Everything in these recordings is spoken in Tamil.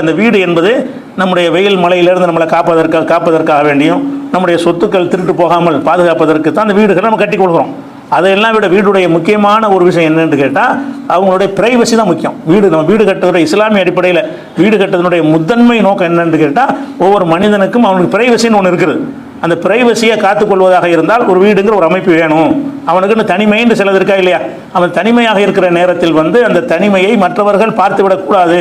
அந்த வீடு என்பது நம்முடைய வெயில் மழையிலிருந்து நம்மளை காப்பதற்காக வேண்டியும் நம்முடைய சொத்துக்கள் திருட்டு போகாமல் பாதுகாப்பதற்கு தான் அந்த வீடுகளை நம்ம கட்டி கொடுக்குறோம். அதையெல்லாம் விட வீடுடைய முக்கியமான ஒரு விஷயம் என்னன்னு கேட்டால் அவங்களுடைய பிரைவசி தான் முக்கியம். நம்ம வீடு கட்டுற இஸ்லாமிய அடிப்படையில் வீடு கட்டுறதுனுடைய முதன்மை நோக்கம் என்னன்னு கேட்டால் ஒவ்வொரு மனிதனுக்கும் அவனுக்கு பிரைவசின்னு ஒன்று இருக்குது. அந்த பிரைவசியை காத்துக்கொள்வதாக இருந்தால் ஒரு வீடுங்கிற ஒரு அமைப்பு வேணும். அவனுக்குன்னு தனிமைன்னு சிலது இருக்கா இல்லையா? அவன் தனிமையாக இருக்கிற நேரத்தில் அந்த தனிமையை மற்றவர்கள் பார்த்து விடக்கூடாது.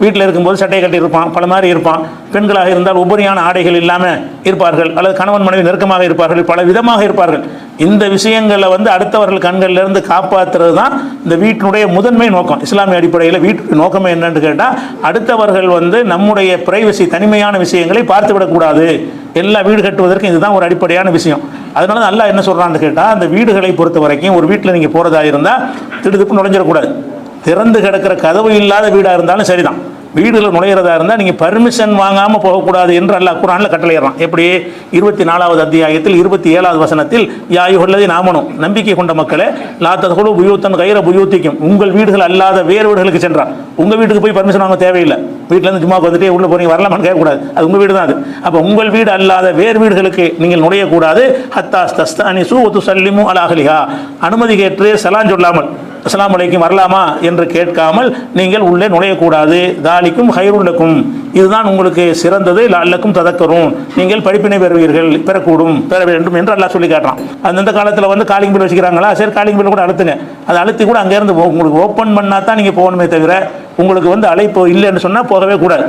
வீட்டில் இருக்கும்போது சட்டையை கட்டி இருப்பான், பல மாதிரி இருப்பான். பெண்களாக இருந்தால் உபரியான ஆடைகள் இல்லாமல் இருப்பார்கள், அல்லது கணவன் மனைவி நெருக்கமாக இருப்பார்கள், பல விதமாக இருப்பார்கள். இந்த விஷயங்களை அடுத்தவர்கள் கண்களிலிருந்து காப்பாற்றுறது தான் இந்த வீட்டினுடைய முதன்மை நோக்கம். இஸ்லாமிய அடிப்படையில் வீட்டு நோக்கமே என்னன்னு கேட்டால் அடுத்தவர்கள் நம்முடைய பிரைவசி தனிமையான விஷயங்களை பார்த்து விடக்கூடாது. எல்லா வீடு கட்டுவதற்கு இதுதான் ஒரு அடிப்படையான விஷயம். அதனால தான் அல்லாஹ் என்ன சொல்கிறான்னு கேட்டால் அந்த வீடுகளை பொறுத்த வரைக்கும் ஒரு வீட்டில் நீங்கள் போகிறதா இருந்தால் திடுதுப்பு நுழைஞ்சிடக்கூடாது. திறந்து கிடக்கிற கதவு இல்லாத வீடாக இருந்தாலும் சரிதான். வீடுகள் நுழையிறதா இருந்தால் நீங்கள் பர்மிஷன் வாங்காமல் போகக்கூடாது என்று அல்லாஹ் குர்ஆனில் கட்டளையிடுறான். எப்படி? 24வது அத்தியாயத்தில் 27வது வசனத்தில் யா அய்யுஹல்லதீன ஆமனூ, நம்பிக்கை கொண்ட மக்களே, லா தத்குலூ புயூத்தன் கைர புயூத்திக்கும், உங்கள் வீடுகள் அல்லாத வேறு வீடுகளுக்கு சென்றால் உங்கள் வீட்டுக்கு போய் பர்மிஷன் வாங்க தேவையில்லை. வீட்டிலேருந்து சும்மா வந்துட்டு உள்ளே போய் வரலாமான்னு கேட்கக்கூடாது. அது உங்கள் வீடு தான். அது அப்போ உங்கள் வீடு அல்லாத வேறு வீடுகளுக்கு நீங்கள் நுழையக்கூடாது. ஹத்தா தஸ்தஅனிஸூ வ துஸல்லிமூ அலா அஹ்லிஹா, அனுமதி கேட்டு சலாம் சொல்லாமல் அஸ்ஸலாமு அலைக்கும் வரலாமா என்று கேட்காமல் நீங்கள் உள்ளே நுழையக்கூடாது. தாலிக்கும் ஹைருல் லக்கும், இதுதான் உங்களுக்கு சிறந்தது. லஅல்லக்கும் ததக்கரும், நீங்கள் படிப்பினை பெற வேண்டும் என்று அல்லாஹ் சொல்லி காட்டுறான். அந்த காலத்தில் காலிங் பில் வச்சுக்கிறாங்களா? சரி, காலிங் பில் கூட அழுத்துங்க. அதை அழுத்தி கூட அங்கேருந்து உங்களுக்கு ஓப்பன் பண்ணால் தான் நீங்கள் போகணுமே தவிர உங்களுக்கு அழைப்பு இல்லைன்னு சொன்னால் போகவே கூடாது.